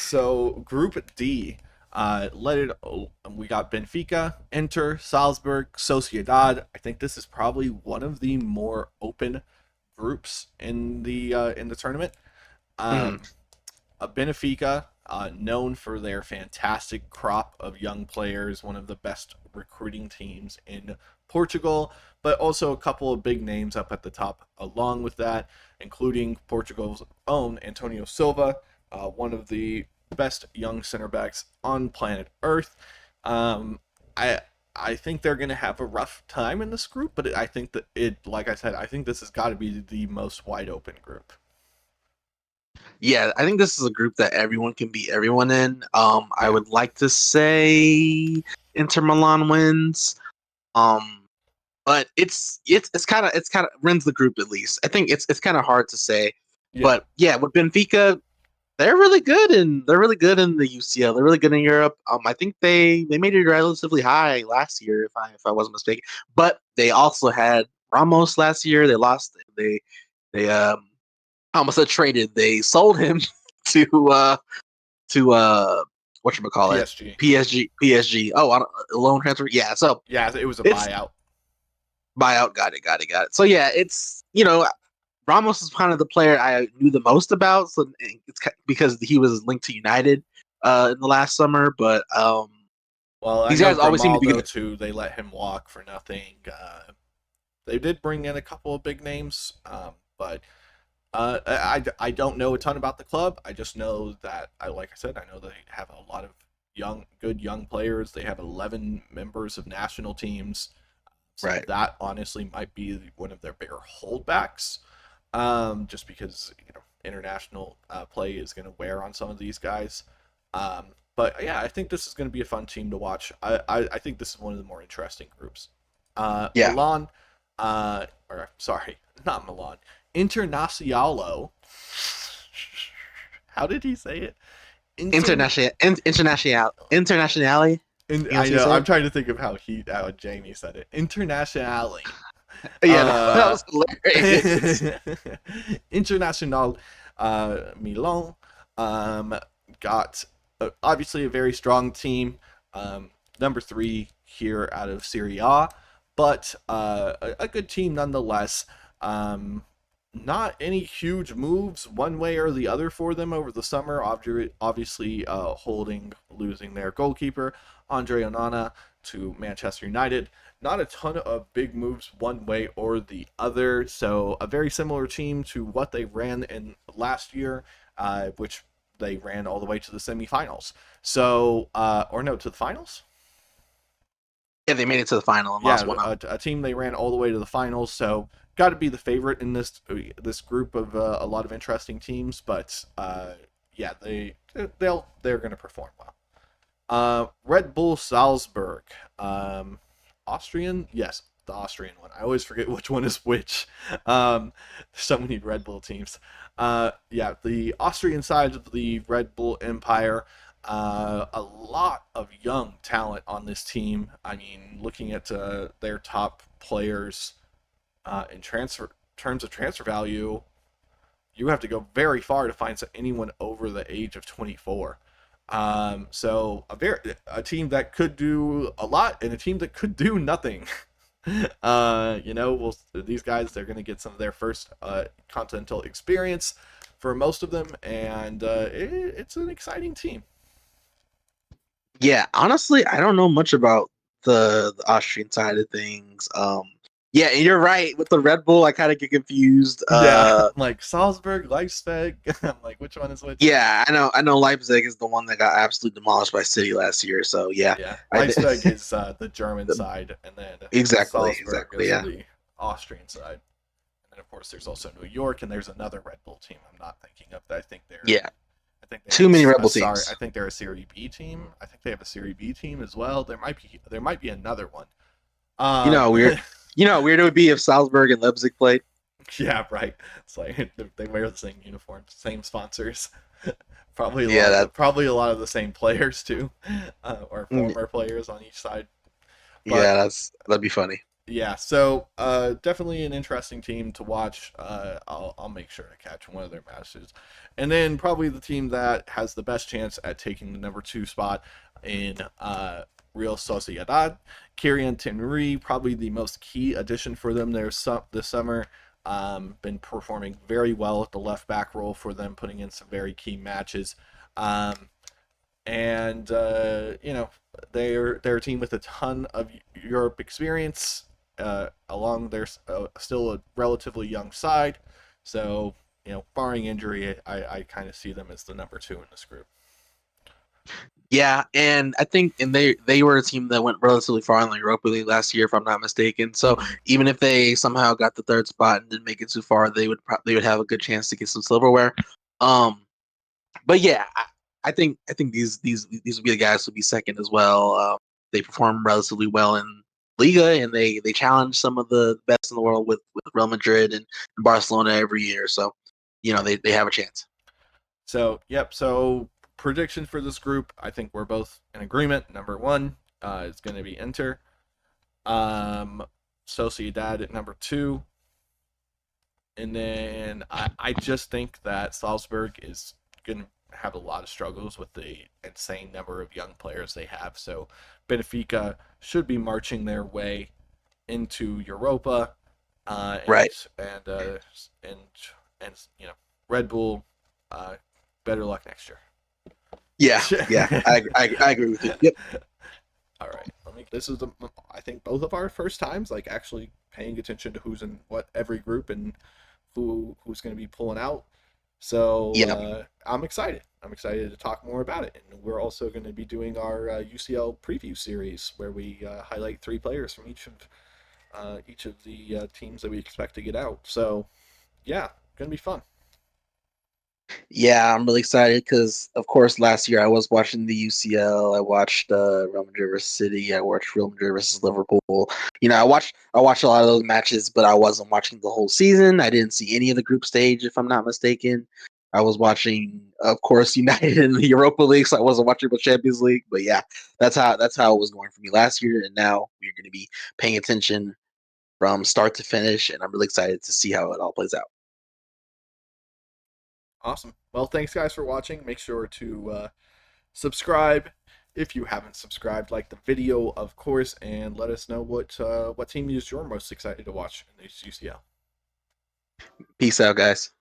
So Group D, we got Benfica, Inter, Salzburg, Sociedad. I think this is probably one of the more open groups in the tournament. Mhm. Um, Benfica, known for their fantastic crop of young players, one of the best recruiting teams in Portugal, but also a couple of big names up at the top along with that, including Portugal's own Antonio Silva, one of the best young center backs on planet Earth. Um, I I think they're going to have a rough time in this group, but I think that like I said, I think this has got to be the most wide open group. Yeah, I think this is a group that everyone can beat everyone in. I Yeah. would like to say Inter Milan wins. Um, but it's kind of runs the group at least. I think it's kind of hard to say. Yeah. But yeah, with Benfica, they're really good in the UCL. They're really good in Europe. I think they made it relatively high last year, if I wasn't mistaken. But they also had Ramos last year. They lost. They almost said traded. They sold him to whatchamacallit, PSG. PSG. Oh, a loan transfer. Yeah. So Yeah, it was a it's buyout. buyout. Got it. So yeah, it's Ramos is kind of the player I knew the most about. So because he was linked to United in the last summer, but Well, I these know guys always seem to be Grimaldo good. too. They let him walk for nothing. They did bring in a couple of big names, but I don't know a ton about the club. I just know that like I said, I know they have a lot of good young players. They have 11 members of national teams, so Right. that honestly might be one of their bigger holdbacks. Just because international play is going to wear on some of these guys. But yeah, I think this is going to be a fun team to watch. I think this is one of the more interesting groups. Yeah. Milan, or sorry, not Milan, Internazionale. How did he say it? Inter. Internationale. You I want to know. say I'm it? trying to think of how Jamie said it. Internazionale. Yeah, that Uh, was hilarious. International Milan um, got obviously a very strong team, number three here out of Serie A, but a good team nonetheless. Um, Not any huge moves one way or the other for them over the summer. Obviously, losing their goalkeeper, Andre Onana, to Manchester United. Not a ton of big moves one way or the other. So, a very similar team to what they ran in last year, which they ran all the way to the semifinals. So, or no, to the finals? Yeah, they made it to the final and lost Yeah, 1-0. a team they ran all the way to the finals, so got to be the favorite in this group of a lot of interesting teams. But yeah, they're going to perform well. Red Bull Salzburg, Austrian, yes, the Austrian one. I always forget which one is which. So many Red Bull teams. Yeah, the Austrian side of the Red Bull Empire. A lot of young talent on this team. I mean, looking at their top players in transfer terms of transfer value, you have to go very far to find anyone over the age of 24. So a team that could do a lot and a team that could do nothing. These guys they're going to get some of their first continental experience for most of them, and it's an exciting team. Yeah, honestly, I don't know much about the Austrian side of things. Yeah, and you're right. With the Red Bull, I kind of get confused. Yeah, like Salzburg, Leipzig. I'm like, which one is which? Yeah, I know Leipzig is the one that got absolutely demolished by City last year. So yeah, Yeah, I Leipzig is the German side, and then Salzburg exactly, is yeah, the Austrian side. And then of course there's also New York, and there's another Red Bull team I'm not thinking of. That yeah. I think they have Too many a Rebel sorry, I teams. think they're a Serie B team. I think they have a Serie B team as well. There might be another one. You know Um, how weird. You know how weird it would be if Salzburg and Leipzig played. yeah, right. It's like they wear the same uniforms, same sponsors. Yeah, that. Probably a lot of the same players too, or mm, former players on each side. But Yeah, that'd be funny. Yeah, so definitely an interesting team to watch. I'll make sure to catch one of their matches, and then probably the team that has the best chance at taking the number two spot in Real Sociedad, Kirian Tenri, probably the most key addition for them there this summer. Been performing very well at the left back role for them, putting in some very key matches. Um, and they're a team with a ton of Europe experience. Along their still a relatively young side, so barring injury, I kind of see them as the number two in this group. Yeah, and I think and they were a team that went relatively far in the Europa League last year, if I'm not mistaken. So Mm-hmm. even if they somehow got the third spot and didn't make it too far, they would have a good chance to get some silverware. Um, but yeah, I think these would be the guys who would be second as well. They perform relatively well in Liga, and they challenge some of the best in the world with Real Madrid and Barcelona every year. So they have a chance. So yep. So prediction for this group, I think we're both in agreement. Number one is going to be Inter. Um, Sociedad at number two. And then I just think that Salzburg is going to have a lot of struggles with the insane number of young players they have. So Benfica should be marching their way into Europa, uh, and Right. and uh, and and Red Bull, uh, better luck next Yeah. Yeah. year. I agree with you. Yep. All right, This is I think both of our first times like actually paying attention to who's in what every group and who's going to be pulling out. So Yeah. I'm excited. I'm excited to talk more about it. And we're also going to be doing our UCL preview series where we highlight three players from each of the teams that we expect to get out. So yeah, gonna be fun. Yeah, I'm really excited because, of course, last year I was watching the UCL. I watched Real Madrid versus City. I watched Real Madrid versus Liverpool. I watched a lot of those matches, but I wasn't watching the whole season. I didn't see any of the group stage, if I'm not mistaken. I was watching, of course, United in the Europa League, so I wasn't watching the Champions League. But yeah, that's how it was going for me last year, and now we're going to be paying attention from start to finish, and I'm really excited to see how it all plays out. Awesome. Well, thanks guys for watching. Make sure to subscribe if you haven't subscribed. Like the video, of course, and let us know what team you're most excited to watch in the UCL. Peace out, guys.